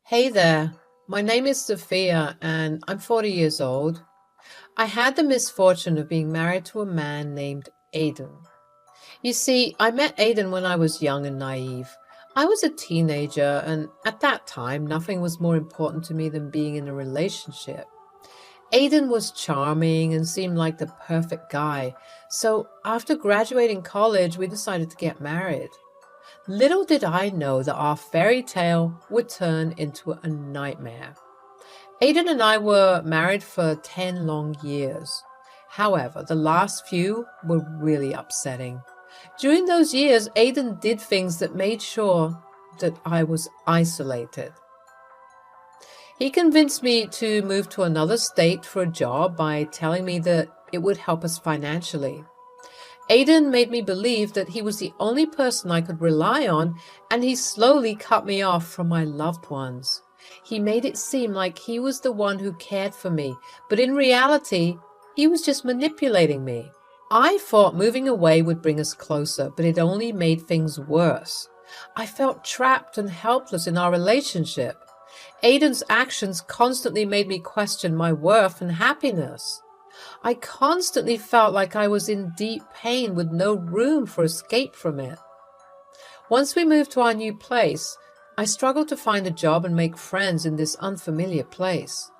Hey there, my name is Sophia and I'm 40 years old. I had the misfortune of being married to a man named Aidan. You see, I met Aidan when I was young and naive. I was a teenager, and at that time, nothing was more important to me than being in a relationship. Aidan was charming and seemed like the perfect guy, so after graduating college, we decided to get married. Little did I know that our fairy tale would turn into a nightmare. Aidan and I were married for 10 long years. However, the last few were really upsetting. During those years, Aidan did things that made sure that I was isolated. He convinced me to move to another state for a job by telling me that it would help us financially. Aidan made me believe that he was the only person I could rely on, and he slowly cut me off from my loved ones. He made it seem like he was the one who cared for me, but in reality, he was just manipulating me. I thought moving away would bring us closer, but it only made things worse. I felt trapped and helpless in our relationship. Aidan's actions constantly made me question my worth and happiness. I constantly felt like I was in deep pain with no room for escape from it. Once we moved to our new place, I struggled to find a job and make friends in this unfamiliar place.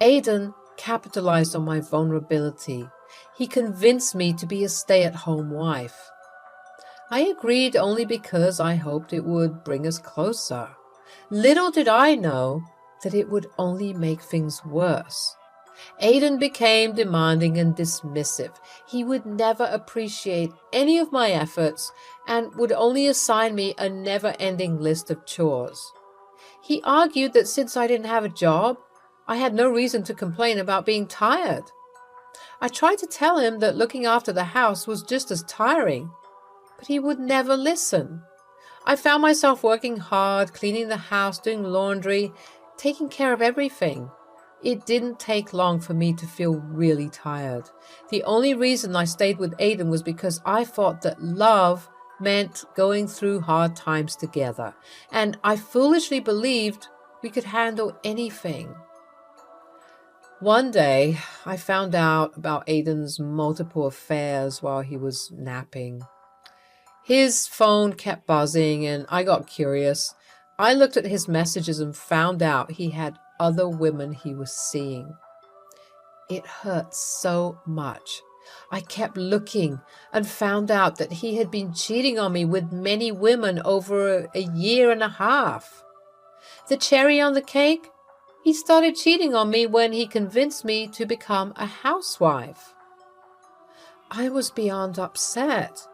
Aidan capitalized on my vulnerability. He convinced me to be a stay-at-home wife. I agreed only because I hoped it would bring us closer. Little did I know that it would only make things worse. Aidan became demanding and dismissive. He would never appreciate any of my efforts and would only assign me a never-ending list of chores. He argued that since I didn't have a job, I had no reason to complain about being tired. I tried to tell him that looking after the house was just as tiring, but he would never listen. I found myself working hard, cleaning the house, doing laundry, taking care of everything. It didn't take long for me to feel really tired. The only reason I stayed with Aidan was because I thought that love meant going through hard times together, and I foolishly believed we could handle anything. One day, I found out about Aidan's multiple affairs while he was napping. His phone kept buzzing, and I got curious. I looked at his messages and found out he had other women he was seeing. It hurt so much. I kept looking and found out that he had been cheating on me with many women over a year and a half. The cherry on the cake? He started cheating on me when he convinced me to become a housewife. I was beyond upset.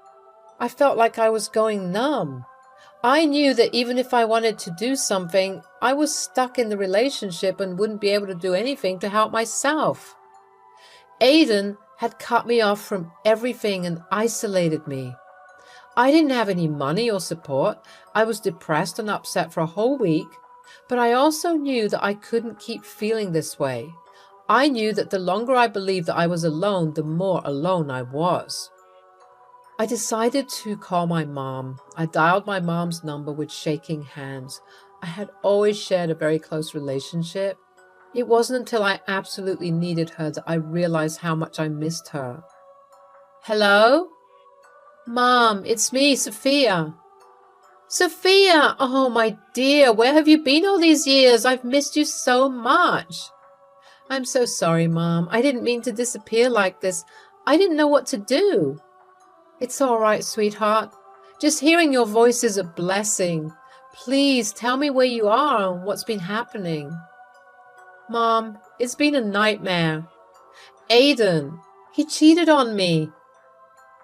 I felt like I was going numb. I knew that even if I wanted to do something, I was stuck in the relationship and wouldn't be able to do anything to help myself. Aidan had cut me off from everything and isolated me. I didn't have any money or support. I was depressed and upset for a whole week, but I also knew that I couldn't keep feeling this way. I knew that the longer I believed that I was alone, the more alone I was. I decided to call my mom. I dialed my mom's number with shaking hands. I had always shared a very close relationship. It wasn't until I absolutely needed her that I realized how much I missed her. Hello? Mom, it's me, Sophia. Sophia! Oh, my dear, where have you been all these years? I've missed you so much. I'm so sorry, Mom. I didn't mean to disappear like this. I didn't know what to do. It's all right, sweetheart. Just hearing your voice is a blessing. Please tell me where you are and what's been happening. Mom, it's been a nightmare. Aidan, he cheated on me.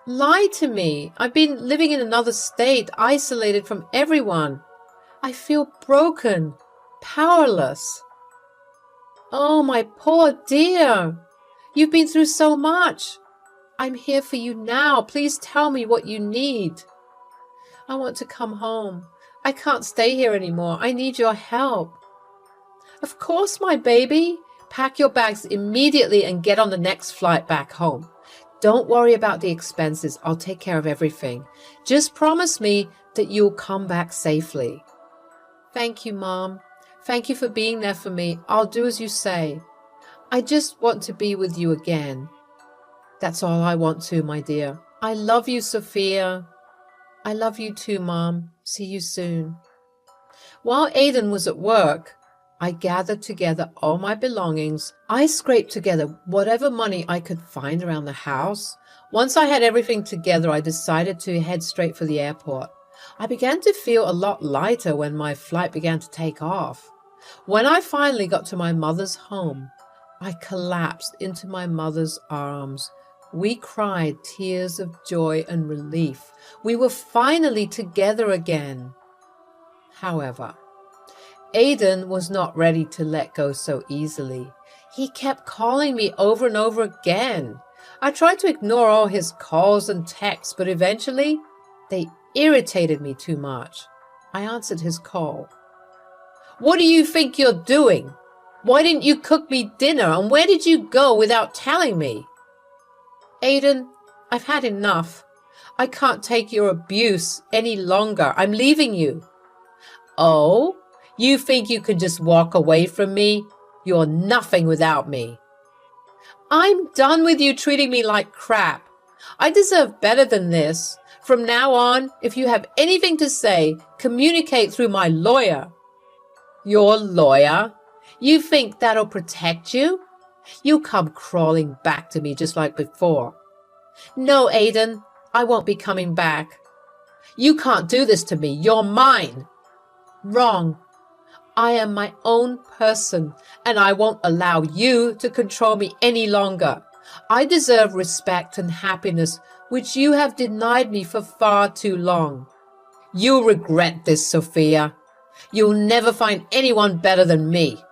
Lied to me. I've been living in another state, isolated from everyone. I feel broken, powerless. Oh, my poor dear. You've been through so much. I'm here for you now. Please tell me what you need. I want to come home. I can't stay here anymore. I need your help. Of course, my baby. Pack your bags immediately and get on the next flight back home. Don't worry about the expenses. I'll take care of everything. Just promise me that you'll come back safely. Thank you, Mom. Thank you for being there for me. I'll do as you say. I just want to be with you again. That's all I want to, my dear. I love you, Sophia. I love you too, Mom. See you soon. While Aidan was at work, I gathered together all my belongings. I scraped together whatever money I could find around the house. Once I had everything together, I decided to head straight for the airport. I began to feel a lot lighter when my flight began to take off. When I finally got to my mother's home, I collapsed into my mother's arms. We cried tears of joy and relief. We were finally together again. However, Aidan was not ready to let go so easily. He kept calling me over and over again. I tried to ignore all his calls and texts, but eventually they irritated me too much. I answered his call. What do you think you're doing? Why didn't you cook me dinner, and where did you go without telling me? Aidan, I've had enough. I can't take your abuse any longer. I'm leaving you. Oh, you think you can just walk away from me? You're nothing without me. I'm done with you treating me like crap. I deserve better than this. From now on, if you have anything to say, communicate through my lawyer. Your lawyer? You think that'll protect you? You'll come crawling back to me just like before. No, Aidan, I won't be coming back. You can't do this to me. You're mine. Wrong. I am my own person, and I won't allow you to control me any longer. I deserve respect and happiness, which you have denied me for far too long. You'll regret this, Sophia. You'll never find anyone better than me.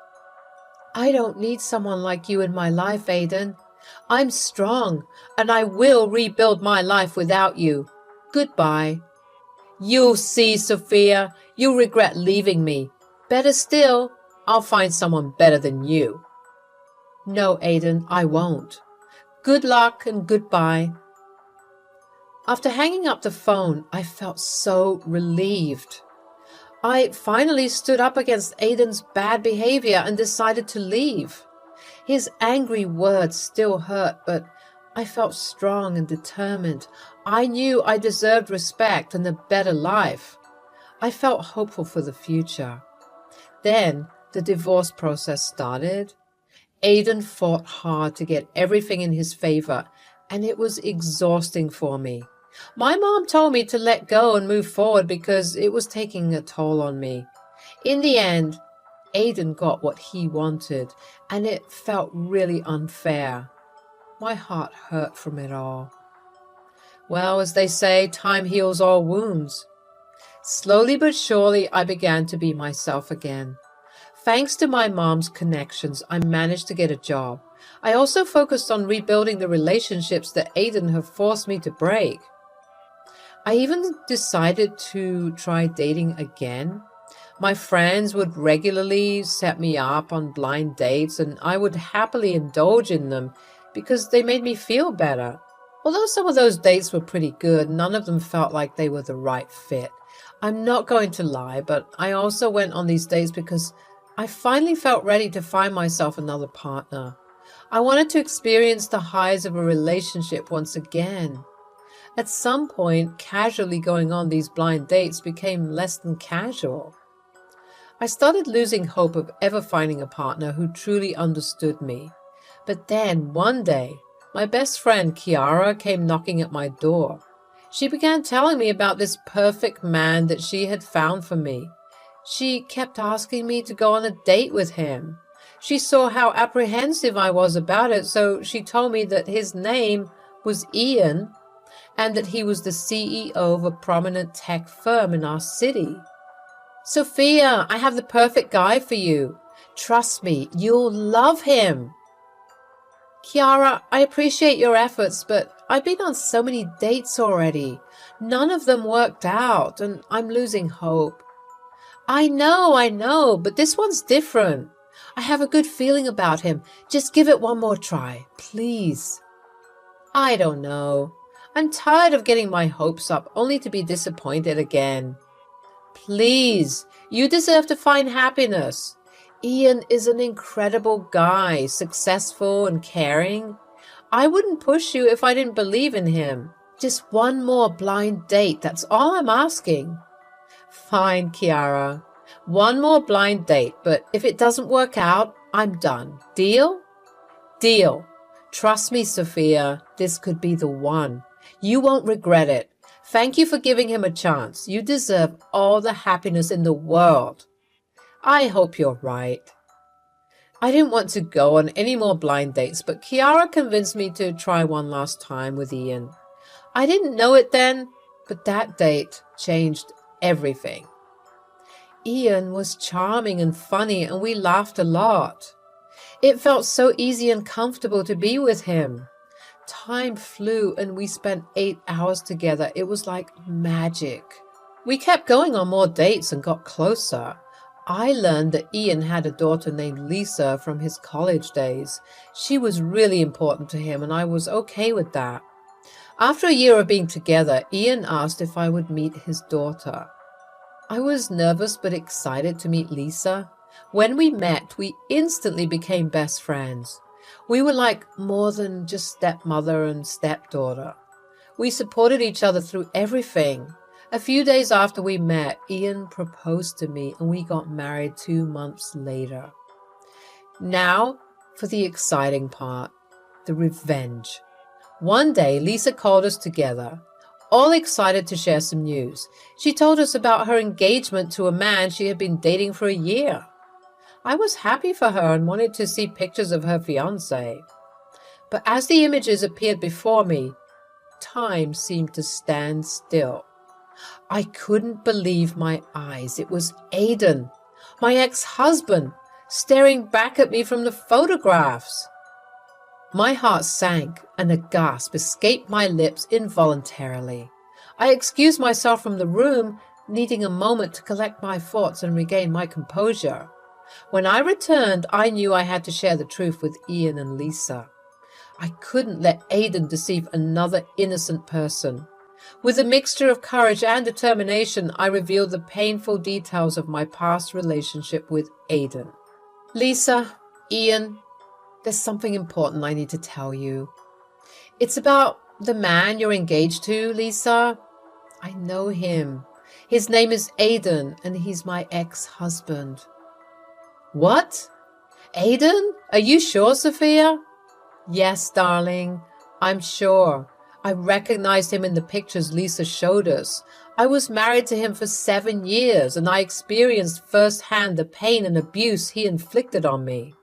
I don't need someone like you in my life, Aidan. I'm strong, and I will rebuild my life without you. Goodbye. You'll see, Sophia. You'll regret leaving me. Better still, I'll find someone better than you. No, Aidan, I won't. Good luck and goodbye. After hanging up the phone, I felt so relieved. I finally stood up against Aidan's bad behavior and decided to leave. His angry words still hurt, but I felt strong and determined. I knew I deserved respect and a better life. I felt hopeful for the future. Then the divorce process started. Aidan fought hard to get everything in his favor, and it was exhausting for me. My mom told me to let go and move forward because it was taking a toll on me. In the end, Aidan got what he wanted, and it felt really unfair. My heart hurt from it all. Well, as they say, time heals all wounds. Slowly but surely, I began to be myself again. Thanks to my mom's connections, I managed to get a job. I also focused on rebuilding the relationships that Aidan had forced me to break. I even decided to try dating again. My friends would regularly set me up on blind dates, and I would happily indulge in them because they made me feel better. Although some of those dates were pretty good, none of them felt like they were the right fit. I'm not going to lie, but I also went on these dates because I finally felt ready to find myself another partner. I wanted to experience the highs of a relationship once again. At some point, casually going on these blind dates became less than casual. I started losing hope of ever finding a partner who truly understood me. But then, one day, my best friend Kiara came knocking at my door. She began telling me about this perfect man that she had found for me. She kept asking me to go on a date with him. She saw how apprehensive I was about it, so she told me that his name was Ian and that he was the CEO of a prominent tech firm in our city. Sophia, I have the perfect guy for you. Trust me, you'll love him. Kiara, I appreciate your efforts, but I've been on so many dates already. None of them worked out, and I'm losing hope. I know, but this one's different. I have a good feeling about him. Just give it one more try, please. I don't know. I'm tired of getting my hopes up only to be disappointed again. Please, you deserve to find happiness. Ian is an incredible guy, successful and caring. I wouldn't push you if I didn't believe in him. Just one more blind date, that's all I'm asking. Fine, Kiara. One more blind date, but if it doesn't work out, I'm done. Deal? Deal. Trust me, Sophia, this could be the one. You won't regret it. Thank you for giving him a chance. You deserve all the happiness in the world. I hope you're right. I didn't want to go on any more blind dates, but Kiara convinced me to try one last time with Ian. I didn't know it then, but that date changed everything. Ian was charming and funny, and we laughed a lot. It felt so easy and comfortable to be with him. Time flew and we spent 8 hours together. It was like magic. We kept going on more dates and got closer. I learned that Ian had a daughter named Lisa from his college days. She was really important to him and I was okay with that. After a year of being together, Ian asked if I would meet his daughter. I was nervous but excited to meet Lisa. When we met, we instantly became best friends. We were like more than just stepmother and stepdaughter. We supported each other through everything. A few days after we met, Ian proposed to me and we got married 2 months later. Now for the exciting part, the revenge. One day, Lisa called us together, all excited to share some news. She told us about her engagement to a man she had been dating for a year. I was happy for her and wanted to see pictures of her fiancé. But as the images appeared before me, time seemed to stand still. I couldn't believe my eyes. It was Aidan, my ex-husband, staring back at me from the photographs. My heart sank and a gasp escaped my lips involuntarily. I excused myself from the room, needing a moment to collect my thoughts and regain my composure. When I returned, I knew I had to share the truth with Ian and Lisa. I couldn't let Aidan deceive another innocent person. With a mixture of courage and determination, I revealed the painful details of my past relationship with Aidan. Lisa, Ian, there's something important I need to tell you. It's about the man you're engaged to, Lisa. I know him. His name is Aidan, and he's my ex-husband. What? Aidan? Are you sure, Sophia? Yes, darling, I'm sure. I recognized him in the pictures Lisa showed us. I was married to him for 7 years, and I experienced firsthand the pain and abuse he inflicted on me.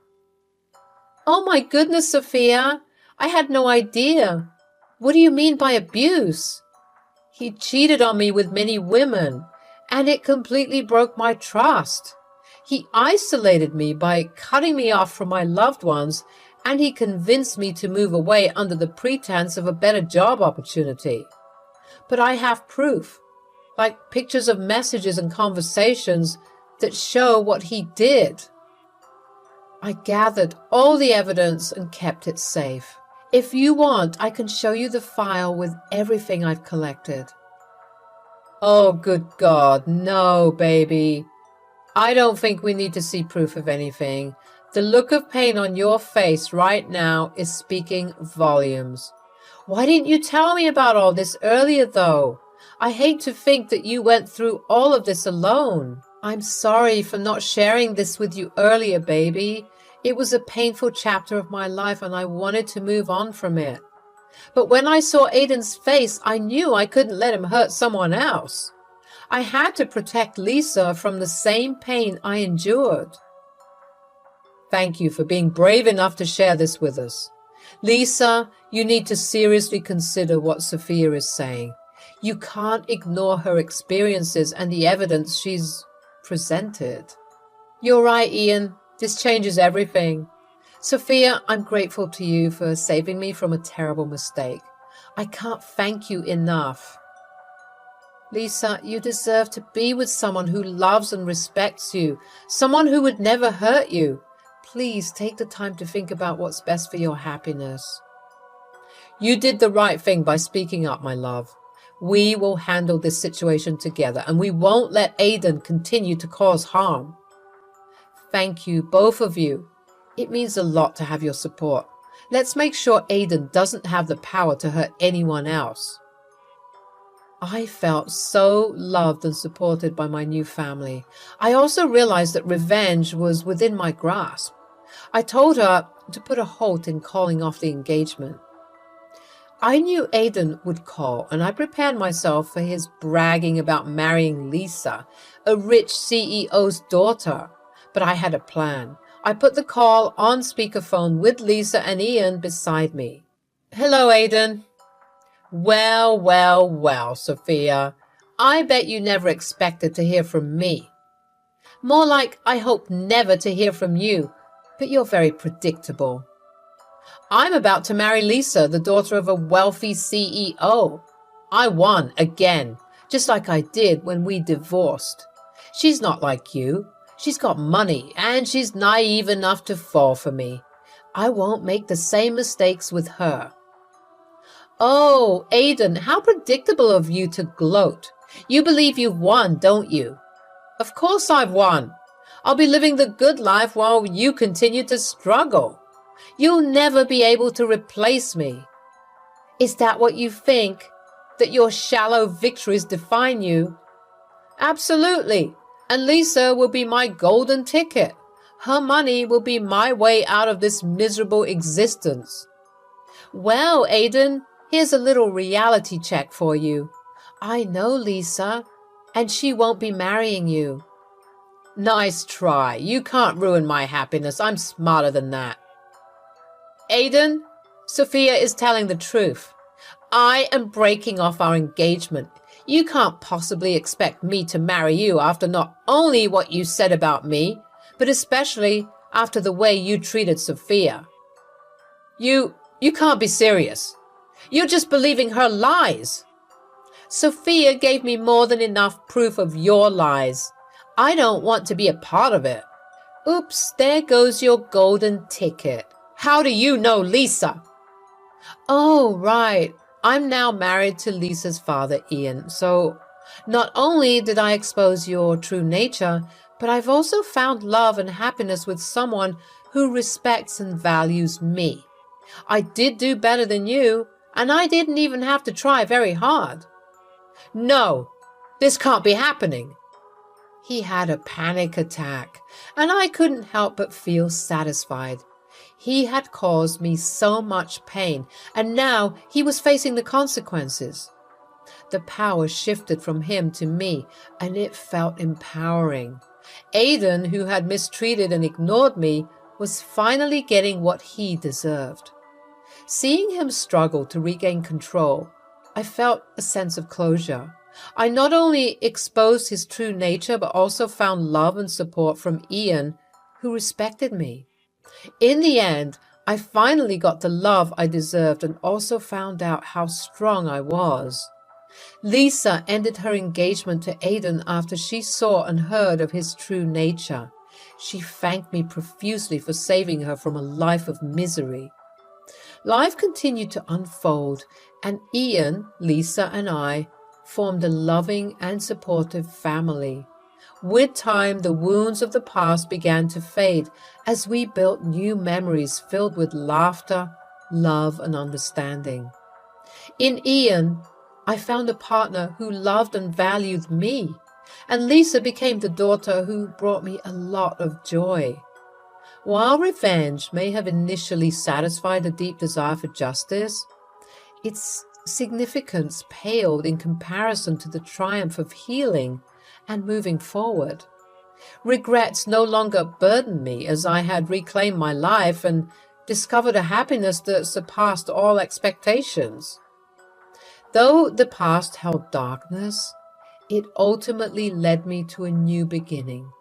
Oh my goodness, Sophia, I had no idea. What do you mean by abuse? He cheated on me with many women, and it completely broke my trust. He isolated me by cutting me off from my loved ones, and he convinced me to move away under the pretense of a better job opportunity. But I have proof, like pictures of messages and conversations that show what he did. I gathered all the evidence and kept it safe. If you want, I can show you the file with everything I've collected. Oh, good God, no, baby. I don't think we need to see proof of anything. The look of pain on your face right now is speaking volumes. Why didn't you tell me about all this earlier, though? I hate to think that you went through all of this alone. I'm sorry for not sharing this with you earlier, baby. It was a painful chapter of my life and I wanted to move on from it. But when I saw Aidan's face, I knew I couldn't let him hurt someone else. I had to protect Lisa from the same pain I endured. Thank you for being brave enough to share this with us. Lisa, you need to seriously consider what Sophia is saying. You can't ignore her experiences and the evidence she's presented. You're right, Ian. This changes everything. Sophia, I'm grateful to you for saving me from a terrible mistake. I can't thank you enough. Lisa, you deserve to be with someone who loves and respects you, someone who would never hurt you. Please take the time to think about what's best for your happiness. You did the right thing by speaking up, my love. We will handle this situation together and we won't let Aidan continue to cause harm. Thank you, both of you. It means a lot to have your support. Let's make sure Aiden doesn't have the power to hurt anyone else. I felt so loved and supported by my new family. I also realized that revenge was within my grasp. I told her to put a halt in calling off the engagement. I knew Aiden would call, and I prepared myself for his bragging about marrying Lisa, a rich CEO's daughter. But I had a plan. I put the call on speakerphone with Lisa and Ian beside me. Hello, Aiden. Well, Sophia. I bet you never expected to hear from me. More like I hope never to hear from you, but you're very predictable. I'm about to marry Lisa, the daughter of a wealthy CEO. I won again, just like I did when we divorced. She's not like you. She's got money, and she's naive enough to fall for me. I won't make the same mistakes with her. Oh, Aiden, how predictable of you to gloat. You believe you've won, don't you? Of course I've won. I'll be living the good life while you continue to struggle. You'll never be able to replace me. Is that what you think? That your shallow victories define you? Absolutely. And Lisa will be my golden ticket. Her money will be my way out of this miserable existence. Well, Aiden, here's a little reality check for you. I know Lisa, and she won't be marrying you. Nice try. You can't ruin my happiness. I'm smarter than that. Aiden, Sophia is telling the truth. I am breaking off our engagement. You can't possibly expect me to marry you after not only what you said about me, but especially after the way you treated Sophia. You can't be serious. You're just believing her lies. Sophia gave me more than enough proof of your lies. I don't want to be a part of it. Oops, there goes your golden ticket. How do you know Lisa? Oh, right. I'm now married to Lisa's father, Ian, so not only did I expose your true nature, but I've also found love and happiness with someone who respects and values me. I did do better than you, and I didn't even have to try very hard. No, this can't be happening. He had a panic attack, and I couldn't help but feel satisfied. He had caused me so much pain, and now he was facing the consequences. The power shifted from him to me, and it felt empowering. Aiden, who had mistreated and ignored me, was finally getting what he deserved. Seeing him struggle to regain control, I felt a sense of closure. I not only exposed his true nature, but also found love and support from Ian, who respected me. In the end, I finally got the love I deserved and also found out how strong I was. Lisa ended her engagement to Aiden after she saw and heard of his true nature. She thanked me profusely for saving her from a life of misery. Life continued to unfold, and Ian, Lisa, and I formed a loving and supportive family. With time, the wounds of the past began to fade as we built new memories filled with laughter, love, and understanding. In Ian, I found a partner who loved and valued me, and Lisa became the daughter who brought me a lot of joy. While revenge may have initially satisfied a deep desire for justice, its significance paled in comparison to the triumph of healing and moving forward. Regrets no longer burdened me as I had reclaimed my life and discovered a happiness that surpassed all expectations. Though the past held darkness, it ultimately led me to a new beginning,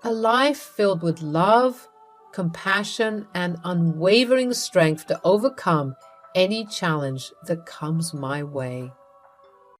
a life filled with love, compassion, and unwavering strength to overcome any challenge that comes my way.